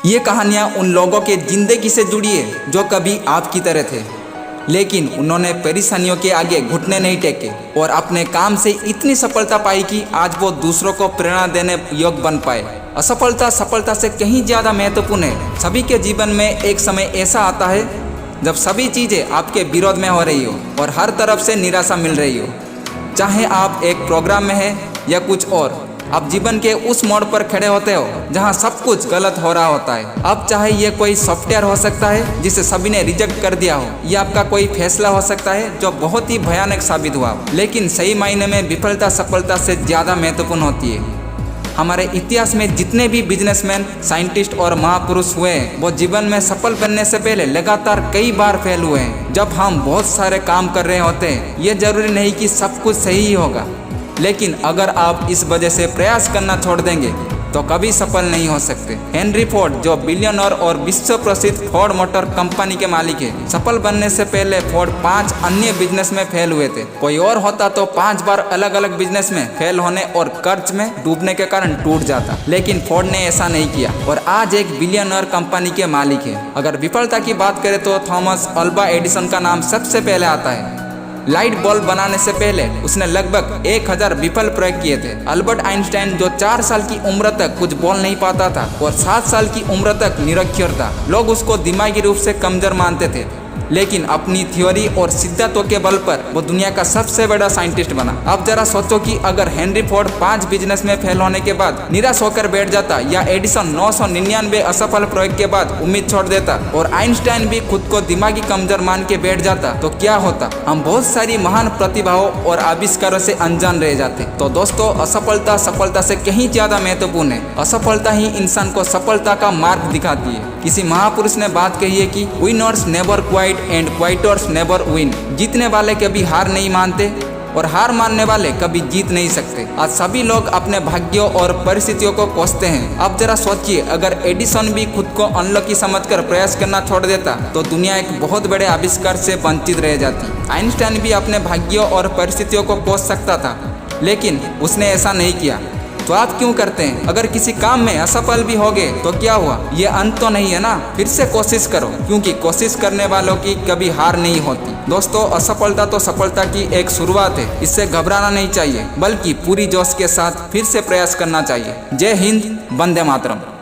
ये कहानियाँ उन लोगों के जिंदगी से जुड़ी है जो कभी आपकी तरह थे, लेकिन उन्होंने परेशानियों के आगे घुटने नहीं टेके और अपने काम से इतनी सफलता पाई कि आज वो दूसरों को प्रेरणा देने योग्य बन पाए। असफलता सफलता से कहीं ज़्यादा महत्वपूर्ण है। सभी के जीवन में एक समय ऐसा आता है जब सभी चीज़ें आपके विरोध में हो रही हो और हर तरफ से निराशा मिल रही हो। चाहे आप एक प्रोग्राम में हैं या कुछ और, आप जीवन के उस मोड़ पर खड़े होते हो जहां सब कुछ गलत हो रहा होता है। अब चाहे ये कोई सॉफ्टवेयर हो सकता है जिसे सभी ने रिजेक्ट कर दिया हो, या आपका कोई फैसला हो सकता है जो बहुत ही भयानक साबित हुआ हो। लेकिन सही मायने में विफलता सफलता से ज़्यादा महत्वपूर्ण होती है। हमारे इतिहास में जितने भी बिजनेसमैन, साइंटिस्ट और महापुरुष हुए हैं, वो जीवन में सफल बनने से पहले लगातार कई बार फेल हुए हैं। जब हम बहुत सारे काम कर रहे होते हैं, ये जरूरी नहीं कि सब कुछ सही ही होगा, लेकिन अगर आप इस वजह से प्रयास करना छोड़ देंगे तो कभी सफल नहीं हो सकते। हेनरी फोर्ड, जो बिलियनर और विश्व प्रसिद्ध फोर्ड मोटर कंपनी के मालिक है, सफल बनने से पहले फोर्ड 5 अन्य बिजनेस में फेल हुए थे। कोई और होता तो 5 बार अलग अलग बिजनेस में फेल होने और कर्ज में डूबने के कारण टूट जाता, लेकिन फोर्ड ने ऐसा नहीं किया और आज एक बिलियनर कंपनी के मालिक है। अगर विफलता की बात करें तो थॉमस अल्वा एडिसन का नाम सबसे पहले आता है। लाइट बल्ब बनाने से पहले उसने लगभग 1000 विफल प्रयोग किए थे। अल्बर्ट आइंस्टाइन, जो 4 साल की उम्र तक कुछ बोल नहीं पाता था और 7 साल की उम्र तक निरक्षर था, लोग उसको दिमागी रूप से कमजोर मानते थे, लेकिन अपनी थ्योरी और सिद्धांतों के बल पर वो दुनिया का सबसे बड़ा साइंटिस्ट बना। अब जरा सोचो कि अगर हेनरी फोर्ड 5 बिजनेस में फेल होने के बाद निराश होकर बैठ जाता, या एडिसन 999 असफल प्रयोग के बाद उम्मीद छोड़ देता, और आइंस्टाइन भी खुद को दिमागी कमजोर मान के बैठ जाता, तो क्या होता? हम बहुत सारी महान प्रतिभाओं और आविष्कारों से अनजान रह जाते। तो दोस्तों, असफलता सफलता से कहीं ज्यादा महत्वपूर्ण है। असफलता ही इंसान को सफलता का मार्ग दिखाती है। किसी महापुरुष ने बात कही है कि winners never quit and quitters never win. जीतने वाले कभी हार नहीं मानते और हार मानने वाले कभी जीत नहीं सकते। आज सभी लोग अपने भाग्यों और परिस्थितियों को कोसते हैं। अब जरा सोचिए, अगर एडिसन भी खुद को अनलकी समझकर प्रयास करना छोड़ देता तो दुनिया एक बहुत बड़े आविष्कार से वंचित रह जाती। आइंस्टाइन भी अपने भाग्यों और परिस्थितियों को कोस सकता था, लेकिन उसने ऐसा नहीं किया। तो आप क्यों करते हैं? अगर किसी काम में असफल भी हो गए तो क्या हुआ? ये अंत तो नहीं है ना। फिर से कोशिश करो, क्योंकि कोशिश करने वालों की कभी हार नहीं होती। दोस्तों, असफलता तो सफलता की एक शुरुआत है। इससे घबराना नहीं चाहिए, बल्कि पूरी जोश के साथ फिर से प्रयास करना चाहिए। जय हिंद, वंदे मातरम।